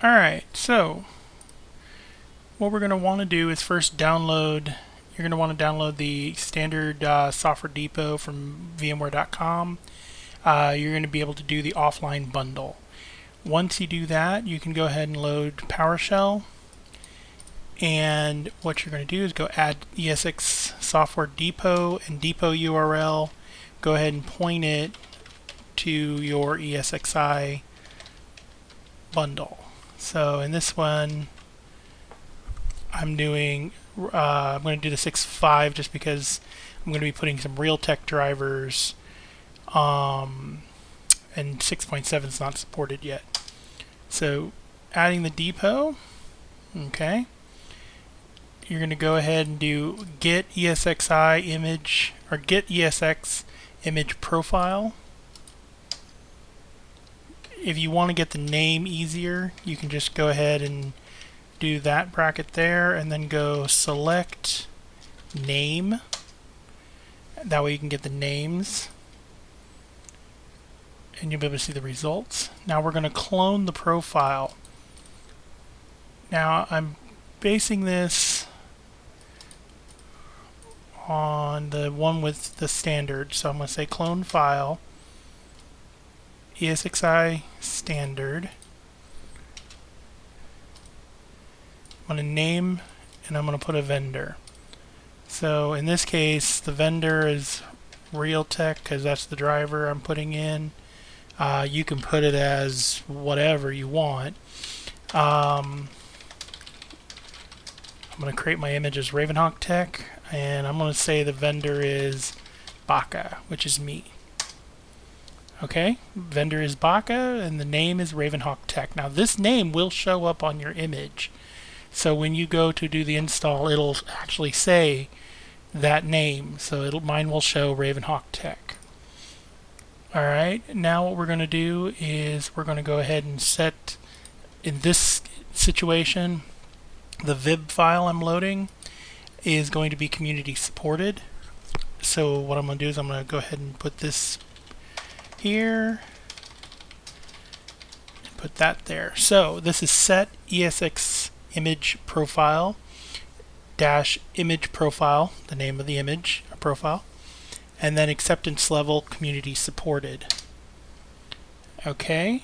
Alright, so what we're going to want to do is first download, you're going to want to download the standard software depot from VMware.com. You're going to be able to do the offline bundle. Once you do that, you can go ahead and load PowerShell. And what you're going to do is go add ESX software depot and depot URL. Go ahead and point it to your ESXi bundle. So in this one, I'm going to do the 6.5 just because I'm going to be putting some Realtek drivers, and 6.7 is not supported yet. So adding the depot, okay. You're going to go ahead and do get ESXi image or get ESX image profile. If you want to get the name easier, you can just go ahead and do that bracket there and then go select name. That way you can get the names and you'll be able to see the results. Now we're going to clone the profile. Now I'm basing this on the one with the standard, so I'm going to say clone file, ESXi standard. I'm going to name and I'm going to put a vendor. So in this case the vendor is Realtek because that's the driver I'm putting in. You can put it as whatever you want. I'm going to create my image as RavenHawkTech, and I'm going to say the vendor is Baka, which is me. Okay, vendor is Baka and the name is RavenHawkTech. Now this name will show up on your image. So when you go to do the install, it'll actually say that name. So mine will show RavenHawkTech. Alright, now what we're going to do is we're going to go ahead and set, in this situation, the VIB file I'm loading is going to be community supported. So what I'm going to do is I'm going to go ahead and put this here and put that there. So this is set ESX image profile dash image profile, the name of the image profile, and then acceptance level community supported. Okay.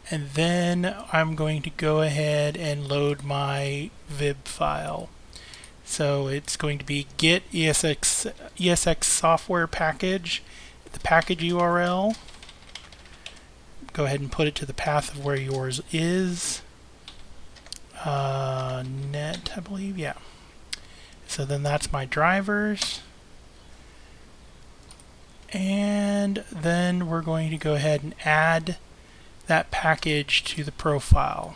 And then I'm going to go ahead and load my VIB file. So it's going to be get ESX software package, the package URL. Go ahead and put it to the path of where yours is. Net, I believe, yeah. So then that's my drivers. And then we're going to go ahead and add that package to the profile.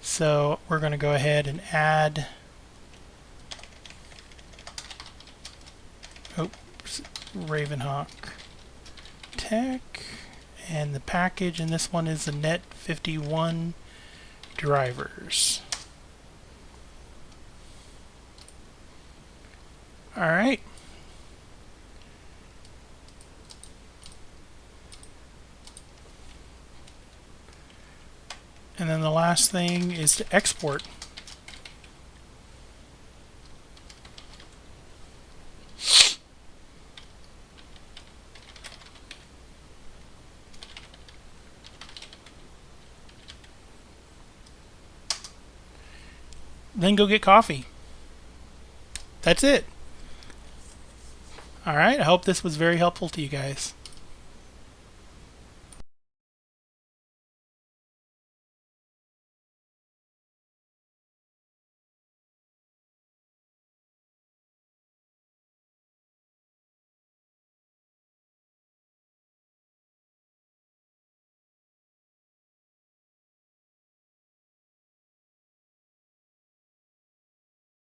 So we're going to go ahead and add RavenHawkTech, and the package, and this one is the net 51 drivers. Alright. And then the last thing is to export. Then go get coffee. That's it. Alright, I hope this was very helpful to you guys.